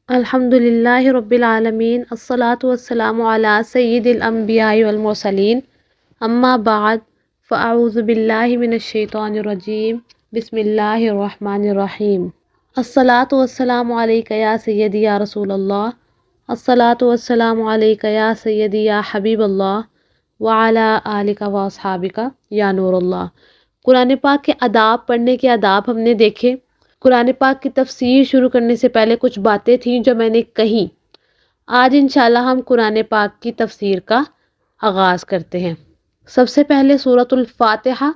الحمد للہ رب العالمین، الصلاۃ والسلام علی سید الانبیاء والمرسلین، اما بعد فاعوذ باللہ من الشیطان الرجیم، بسم اللہ الرحمن الرحیم۔ الصلاۃ والسلام علیک یا سیدی یا رسول اللہ، الصلاۃ والسلام علیک یا سیدی یا حبیب اللہ، وعلی آلک و اصحابک یا نور اللہ۔ قرآن پاک کے آداب پڑھنے کے آداب ہم نے دیکھے۔ قرآن پاک کی تفسیر شروع کرنے سے پہلے کچھ باتیں تھیں جو میں نے کہیں۔ آج انشاءاللہ ہم قرآن پاک کی تفسیر کا آغاز کرتے ہیں۔ سب سے پہلے سورۃ الفاتحہ،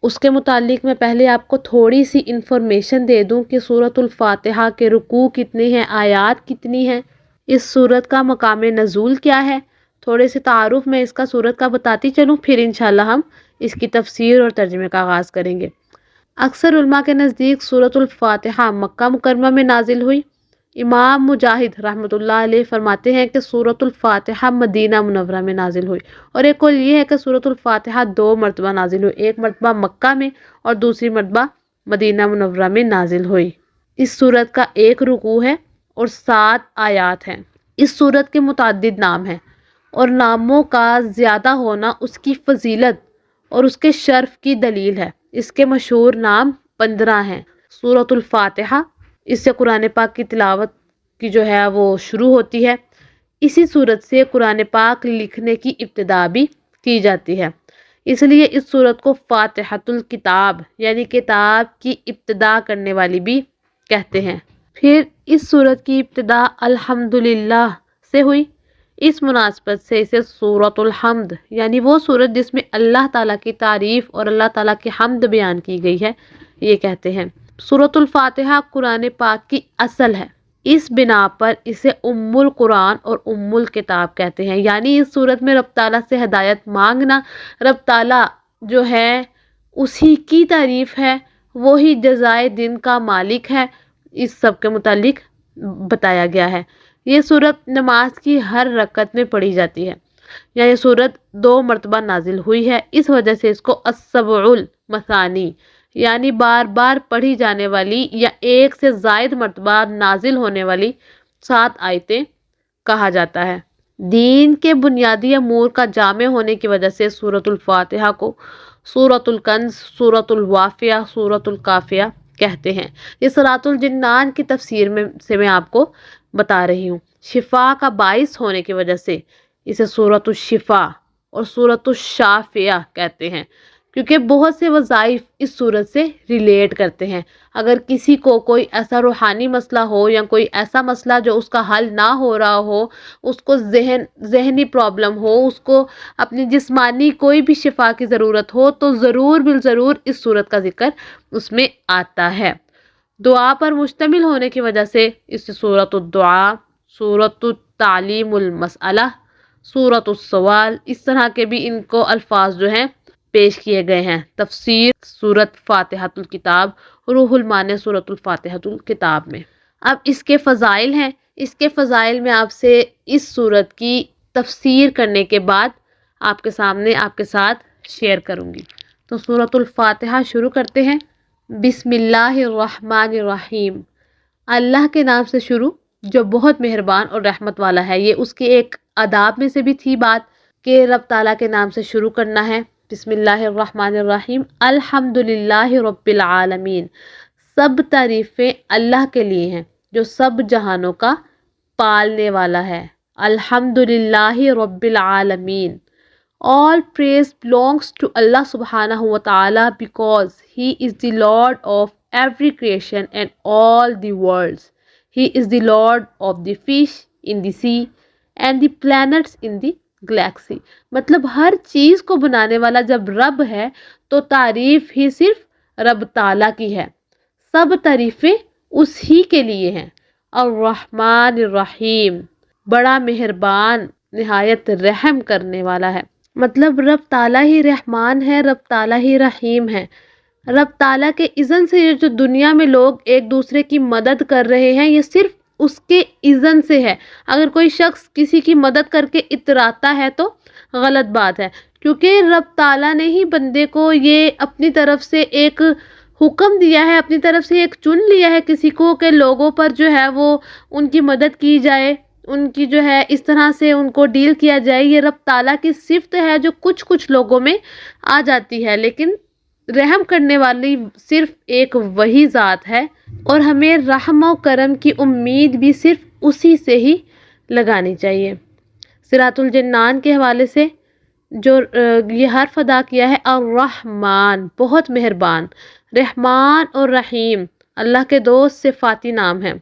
اس کے متعلق میں پہلے آپ کو تھوڑی سی انفارمیشن دے دوں کہ سورۃ الفاتحہ کے رکوع کتنے ہیں، آیات کتنی ہیں، اس سورت کا مقام نزول کیا ہے۔ تھوڑے سے تعارف میں اس کا سورت کا بتاتی چلوں، پھر انشاءاللہ ہم اس کی تفسیر اور ترجمے کا آغاز کریں گے۔ اکثر علماء کے نزدیک سورۃ الفاتحہ مکہ مکرمہ میں نازل ہوئی۔ امام مجاہد رحمۃ اللہ علیہ فرماتے ہیں کہ سورۃ الفاتحہ مدینہ منورہ میں نازل ہوئی، اور ایک قول یہ ہے کہ سورۃ الفاتحہ 2 مرتبہ نازل ہوئی، ایک مرتبہ مکہ میں اور دوسری مرتبہ مدینہ منورہ میں نازل ہوئی۔ اس سورت کا ایک رکوع ہے اور 7 آیات ہیں۔ اس سورت کے متعدد نام ہیں، اور ناموں کا زیادہ ہونا اس کی فضیلت اور اس کے شرف کی دلیل ہے۔ اس کے مشہور نام 15 ہیں۔ سورۃ الفاتحہ، اس سے قرآن پاک کی تلاوت کی جو ہے وہ شروع ہوتی ہے۔ اسی سورت سے قرآن پاک لکھنے کی ابتدا بھی کی جاتی ہے، اس لیے اس سورت کو فاتحۃ الکتاب یعنی کتاب کی ابتدا کرنے والی بھی کہتے ہیں۔ پھر اس سورت کی ابتدا الحمدللہ سے ہوئی۔ اس مناسبت سے اسے سورۃ الحمد یعنی وہ سورت جس میں اللہ تعالیٰ کی تعریف اور اللہ تعالیٰ کی حمد بیان کی گئی ہے، یہ کہتے ہیں۔ سورۃ الفاتحہ قرآن پاک کی اصل ہے، اس بنا پر اسے ام القرآن اور ام الکتاب کہتے ہیں، یعنی اس سورت میں رب تعالیٰ سے ہدایت مانگنا، رب تعالیٰ جو ہے اسی کی تعریف ہے، وہی جزائے دن کا مالک ہے، اس سب کے متعلق بتایا گیا ہے۔ یہ سورت نماز کی ہر رکعت میں پڑھی جاتی ہے۔ یہ سورت 2 مرتبہ نازل ہوئی ہے، اس وجہ سے اس کو السبع المثانی یعنی بار بار پڑھی جانے والی یا ایک سے زائد مرتبہ نازل ہونے والی 7 آیتیں کہا جاتا ہے۔ دین کے بنیادی امور کا جامع ہونے کی وجہ سے سورۃ الفاتحہ کو سورۃ الکنز، سورۃ الوافیہ، سورۃ الکافیہ کہتے ہیں۔ یہ صراط الجنان کی تفسیر میں آپ کو بتا رہی ہوں۔ شفا کا باعث ہونے کی وجہ سے اسے سورۃ الشفا اور سورۃ الشافیہ کہتے ہیں، کیونکہ بہت سے وظائف اس سورت سے ریلیٹ کرتے ہیں۔ اگر کسی کو کوئی ایسا روحانی مسئلہ ہو یا کوئی ایسا مسئلہ جو اس کا حل نہ ہو رہا ہو، اس کو ذہنی پرابلم ہو، اس کو اپنی جسمانی کوئی بھی شفا کی ضرورت ہو، تو ضرور بالضرور اس سورت کا ذکر اس میں آتا ہے۔ دعا پر مشتمل ہونے کی وجہ سے اس سورۃ الدعاء، سورۃ التعلیم المسئلہ، سورۃ السوال، اس طرح کے بھی ان کو الفاظ جو ہیں پیش کیے گئے ہیں۔ تفسیر سورۃ فاتحۃ الکتاب، روح المانی سورۃ الفاتحۃ الکتاب میں۔ اب اس کے فضائل ہیں۔ اس کے فضائل میں آپ سے اس سورت کی تفسیر کرنے کے بعد آپ کے ساتھ شیئر کروں گی۔ تو سورۃ الفاتحہ شروع کرتے ہیں۔ بسم اللہ الرحمن الرحیم، اللہ کے نام سے شروع جو بہت مہربان اور رحمت والا ہے۔ یہ اس کے ایک آداب میں سے بھی تھی بات کہ رب تعالیٰ کے نام سے شروع کرنا ہے۔ بسم اللہ الرحمن الرحیم، الحمدللہ رب العالمین، سب تعریفیں اللہ کے لیے ہیں جو سب جہانوں کا پالنے والا ہے۔ الحمدللہ رب العالمین، all praise belongs to Allah subhanahu wa ta'ala because He is the Lord of every creation and all the worlds. He is the Lord of the fish in the sea and the planets in the galaxy. مطلب ہر چیز کو بنانے والا جب رب ہے تو تعریف ہی صرف رب تعالیٰ کی ہے، سب تعریفیں اس ہی کے لیے ہیں۔ الرحمن الرحیم، بڑا مہربان، نہایت رحم کرنے والا ہے۔ مطلب رب تعالیٰ ہی رحمان ہے، رب تعالیٰ ہی رحیم ہے۔ رب تعالیٰ کے اذن سے جو دنیا میں لوگ ایک دوسرے کی مدد کر رہے ہیں، یہ صرف اس کے اذن سے ہے۔ اگر کوئی شخص کسی کی مدد کر کے اتراتا ہے تو غلط بات ہے، کیونکہ رب تعالیٰ نے ہی بندے کو یہ اپنی طرف سے ایک حکم دیا ہے اپنی طرف سے، ایک چن لیا ہے کسی کو کہ لوگوں پر جو ہے وہ ان کی مدد کی جائے، ان کی جو ہے اس طرح سے ان کو ڈیل کیا جائے. یہ رب تعالیٰ کی صفت ہے جو کچھ لوگوں میں آ جاتی ہے، لیکن رحم کرنے والی صرف ایک وہی ذات ہے، اور ہمیں رحم و کرم کی امید بھی صرف اسی سے ہی لگانی چاہیے. صراط الجنان کے حوالے سے جو یہ حرف ادا کیا ہے، الرحمن بہت مہربان، رحمان اور رحیم اللہ کے دو صفاتی نام ہیں.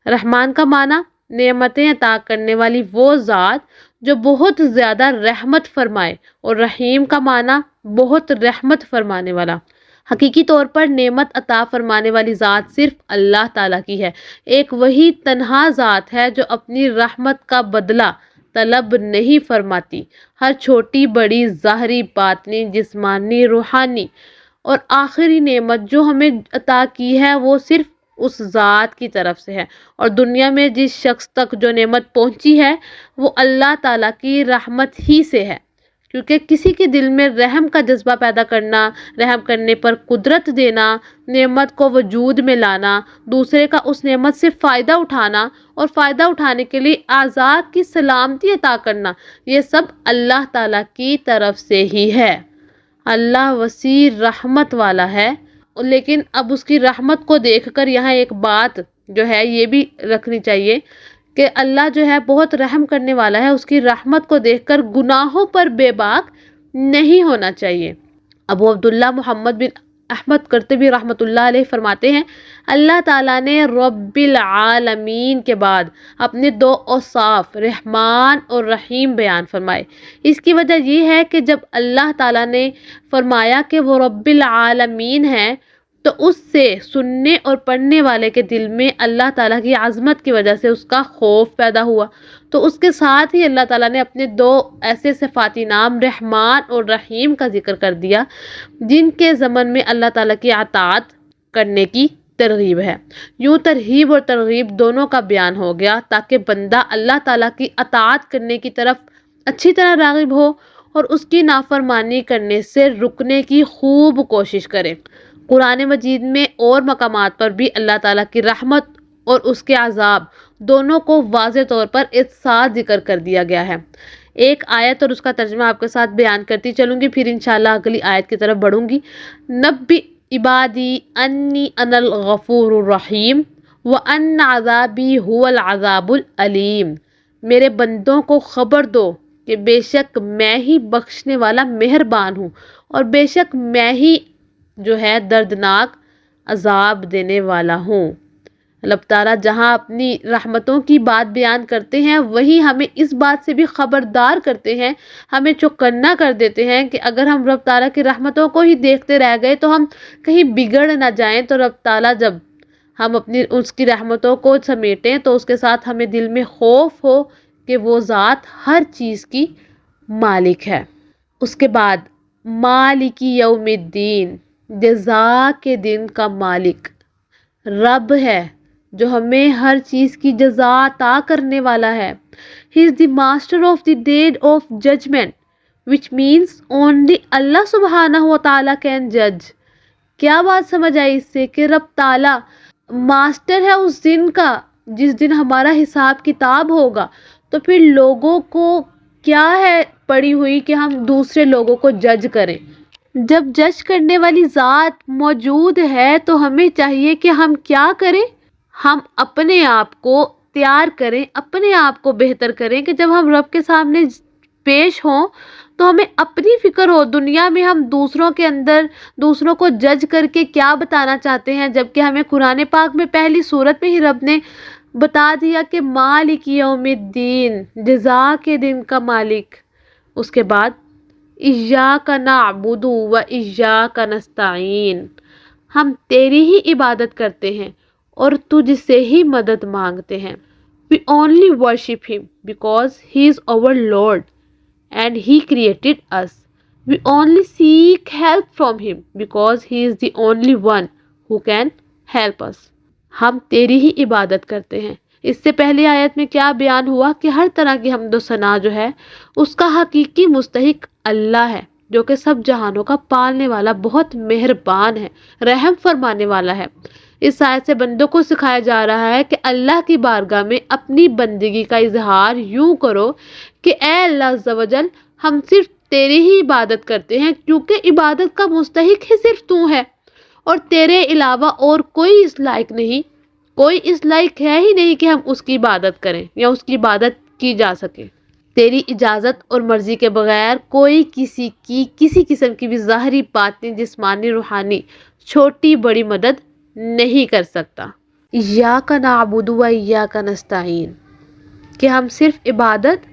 رحمان کا معنی نعمتیں عطا کرنے والی وہ ذات جو بہت زیادہ رحمت فرمائے، اور رحیم کا معنی بہت رحمت فرمانے والا. حقیقی طور پر نعمت عطا فرمانے والی ذات صرف اللہ تعالیٰ کی ہے. ایک وہی تنہا ذات ہے جو اپنی رحمت کا بدلہ طلب نہیں فرماتی. ہر چھوٹی بڑی ظاہری، باطنی، جسمانی، روحانی اور آخری نعمت جو ہمیں عطا کی ہے وہ صرف اس ذات کی طرف سے ہے، اور دنیا میں جس شخص تک جو نعمت پہنچی ہے وہ اللہ تعالیٰ کی رحمت ہی سے ہے. کیونکہ کسی کے دل میں رحم کا جذبہ پیدا کرنا، رحم کرنے پر قدرت دینا، نعمت کو وجود میں لانا، دوسرے کا اس نعمت سے فائدہ اٹھانا اور فائدہ اٹھانے کے لیے آزاد کی سلامتی عطا کرنا، یہ سب اللہ تعالیٰ کی طرف سے ہی ہے. اللہ وسیع رحمت والا ہے. لیکن اب اس کی رحمت کو دیکھ کر یہاں ایک بات جو ہے یہ بھی رکھنی چاہیے کہ اللہ جو ہے بہت رحم کرنے والا ہے. اس کی رحمت کو دیکھ کر گناہوں پر بے باک نہیں ہونا چاہیے. ابو عبداللہ محمد بن احمد قرطبی رحمۃ اللہ علیہ فرماتے ہیں، اللہ تعالیٰ نے رب العالمین کے بعد اپنے دو اوصاف رحمان اور رحیم بیان فرمائے. اس کی وجہ یہ ہے کہ جب اللہ تعالیٰ نے فرمایا کہ وہ رب العالمین ہے تو اس سے سننے اور پڑھنے والے کے دل میں اللہ تعالیٰ کی عظمت کی وجہ سے اس کا خوف پیدا ہوا. تو اس کے ساتھ ہی اللہ تعالیٰ نے اپنے دو ایسے صفاتی نام رحمان اور رحیم کا ذکر کر دیا جن کے ضمن میں اللہ تعالیٰ کی اطاعت کرنے کی ترغیب ہے. یوں ترغیب اور ترغیب دونوں کا بیان ہو گیا تاکہ بندہ اللہ تعالیٰ کی اطاعت کرنے کی طرف اچھی طرح راغب ہو اور اس کی نافرمانی کرنے سے رکنے کی خوب کوشش کرے. قرآن مجید میں اور مقامات پر بھی اللہ تعالیٰ کی رحمت اور اس کے عذاب دونوں کو واضح طور پر ایک ساتھ ذکر کر دیا گیا ہے. ایک آیت اور اس کا ترجمہ آپ کے ساتھ بیان کرتی چلوں گی، پھر انشاءاللہ اگلی آیت کی طرف بڑھوں گی. نبی عبادی انی انا الغفور الرحیم وان عذابی هو العذاب العلیم. میرے بندوں کو خبر دو کہ بے شک میں ہی بخشنے والا مہربان ہوں، اور بے شک میں ہی جو ہے دردناک عذاب دینے والا ہوں. اللہ تعالیٰ جہاں اپنی رحمتوں کی بات بیان کرتے ہیں وہیں ہمیں اس بات سے بھی خبردار کرتے ہیں، ہمیں چوکنا کر دیتے ہیں کہ اگر ہم رب تعالیٰ کی رحمتوں کو ہی دیکھتے رہ گئے تو ہم کہیں بگڑ نہ جائیں. تو رب تعالیٰ جب ہم اپنی اس کی رحمتوں کو سمیٹیں تو اس کے ساتھ ہمیں دل میں خوف ہو کہ وہ ذات ہر چیز کی مالک ہے. اس کے بعد مالکی یوم الدین، جزا کے دن کا مالک رب ہے جو ہمیں ہر چیز کی جزا عطا کرنے والا ہے. He is the master of the day of judgment, which means only اللہ سبحانہ و تعالیٰ can judge. کیا بات سمجھ آئی اس سے کہ رب تعالیٰ ماسٹر ہے اس دن کا جس دن ہمارا حساب کتاب ہوگا. تو پھر لوگوں کو کیا ہے پڑی ہوئی کہ ہم دوسرے لوگوں کو جج کریں؟ جب جج کرنے والی ذات موجود ہے تو ہمیں چاہیے کہ ہم کیا کریں؟ ہم اپنے آپ کو تیار کریں، اپنے آپ کو بہتر کریں کہ جب ہم رب کے سامنے پیش ہوں تو ہمیں اپنی فکر ہو. دنیا میں ہم دوسروں کے اندر دوسروں کو جج کر کے کیا بتانا چاہتے ہیں، جبکہ ہمیں قرآن پاک میں پہلی سورت میں ہی رب نے بتا دیا کہ مالک یوم الدین، جزا کے دن کا مالک. اس کے بعد ایاک نعبد و ایاک نستعین، ہم تیری ہی عبادت کرتے ہیں اور تجھ سے ہی مدد مانگتے ہیں. We only worship him because he is our Lord and he created us. We only seek help from him because he is the only one who can help us. ہم تیری ہی عبادت کرتے ہیں. اس سے پہلی آیت میں کیا بیان ہوا کہ ہر طرح کی حمد و ثنا جو ہے اس کا حقیقی مستحق اللہ ہے. جو کہ سب جہانوں کا پالنے والا بہت مہربان ہے، رحم فرمانے والا ہے۔ اس آیت سے بندوں کو سکھایا جا رہا ہے کہ اللہ کی بارگاہ میں اپنی بندگی کا اظہار یوں کرو کہ اے اللہ عز و جل، ہم صرف تیری ہی عبادت کرتے ہیں، کیونکہ عبادت کا مستحق ہی صرف تو ہے، اور تیرے علاوہ اور کوئی اس لائق نہیں، کوئی اس لائق ہے ہی نہیں کہ ہم اس کی عبادت کریں یا اس کی عبادت کی جا سکے۔ تیری اجازت اور مرضی کے بغیر کوئی کسی قسم کی بھی ظاہری، باطنی، جسمانی، روحانی چھوٹی بڑی مدد نہیں کر سکتا۔ ایاک نعبد و ایاک نستعین، کہ ہم صرف عبادت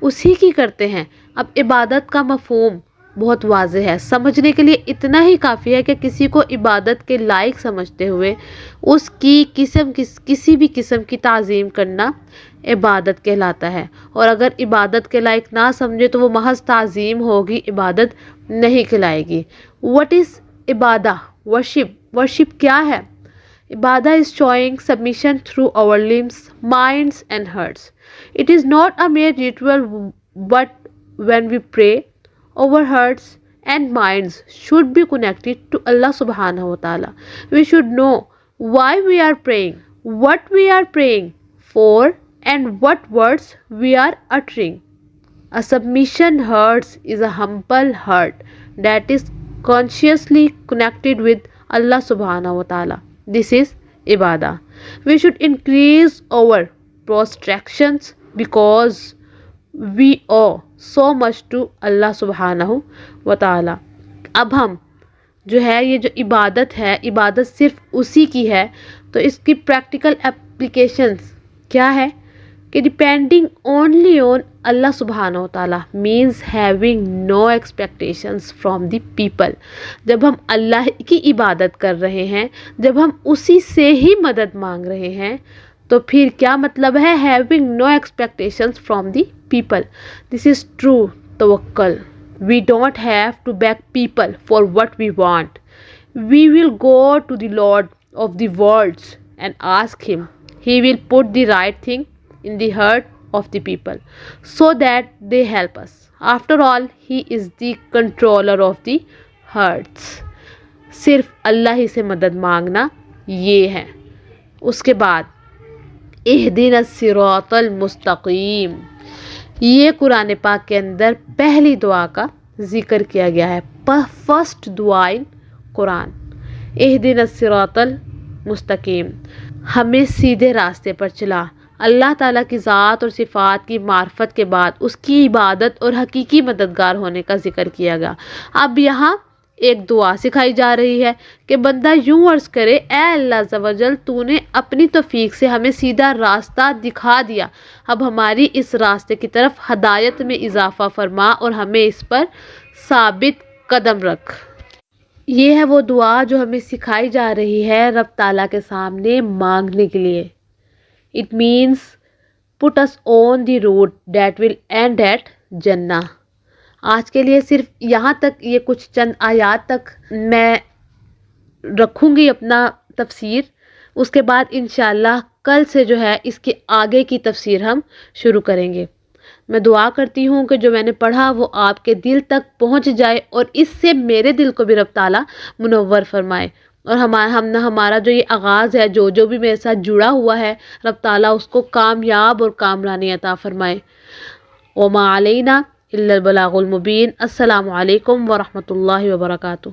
اسی کی کرتے ہیں۔ اب عبادت کا مفہوم بہت واضح ہے، سمجھنے کے لیے اتنا ہی کافی ہے کہ کسی کو عبادت کے لائق سمجھتے ہوئے اس کی کسی بھی قسم کی تعظیم کرنا عبادت کہلاتا ہے، اور اگر عبادت کے لائق نہ سمجھے تو وہ محض تعظیم ہوگی، عبادت نہیں کہلائے گی۔ What is Ubadah? ورشپ کیا ہے؟ Ubadah is showing submission through our limbs, minds and hearts. It is not a mere ritual, but when we pray, our hearts and minds should be connected to Allah subhanahu wa ta'ala. We should know why we are praying, what we are praying for, and what words we are uttering. A submission heart is a humble heart that is consciously connected with Allah subhanahu wa ta'ala. This is ibadah. We should increase our prostrations because we owe so much to Allah subhanahu wa ta'ala. اب ہم جو ہے یہ جو عبادت ہے، عبادت صرف اسی کی ہے، تو اس کی پریکٹیکل اپلیکیشنز کیا ہے کہ ڈیپینڈنگ اونلی آن اللہ سبحانہ و تعالیٰ means having no expectations from the people. جب ہم اللہ کی عبادت کر رہے ہیں، جب ہم اسی سے ہی مدد مانگ رہے ہیں، تو پھر کیا مطلب ہے having no expectations from the people? This is true توکل۔ We don't have to beg people for what we want. We will go to the Lord of the worlds and ask Him. He will put the right thing in the heart of the people so that they help us. After all, He is the controller of the hearts. صرف اللہ ہی سے مدد مانگنا یہ ہے۔ اس کے بعد اہدنا الصراط المستقیم، یہ قرآن پاک کے اندر پہلی دعا کا ذکر کیا گیا ہے، فرسٹ دعا ان قرآن۔ اہدنا الصراط المستقیم، ہمیں سیدھے راستے پر چلا۔ اللہ تعالیٰ کی ذات اور صفات کی معرفت کے بعد اس کی عبادت اور حقیقی مددگار ہونے کا ذکر کیا گیا۔ اب یہاں ایک دعا سکھائی جا رہی ہے کہ بندہ یوں عرض کرے، اے اللہ عز و جل، تو نے اپنی توفیق سے ہمیں سیدھا راستہ دکھا دیا، اب ہماری اس راستے کی طرف ہدایت میں اضافہ فرما اور ہمیں اس پر ثابت قدم رکھ۔ یہ ہے وہ دعا جو ہمیں سکھائی جا رہی ہے رب تعالیٰ کے سامنے مانگنے کے لیے۔ It means put us on the road that will end at Jannah. آج کے لیے صرف یہاں تک، یہ کچھ چند آیات تک میں رکھوں گی اپنا تفسیر، اس کے بعد انشاءاللہ کل سے جو ہے اس کے آگے کی تفسیر ہم شروع کریں گے۔ میں دعا کرتی ہوں کہ جو میں نے پڑھا وہ آپ کے دل تک پہنچ جائے اور اس سے میرے دل کو بھی رب تعالیٰ منور فرمائے، اور ہمارا جو یہ آغاز ہے، جو بھی میرے ساتھ جڑا ہوا ہے، رب تعالیٰ اس کو کامیاب اور کامرانی عطا فرمائے۔ وما علینا الا البلاغ المبین۔ السلام علیکم ورحمۃ اللہ وبرکاتہ۔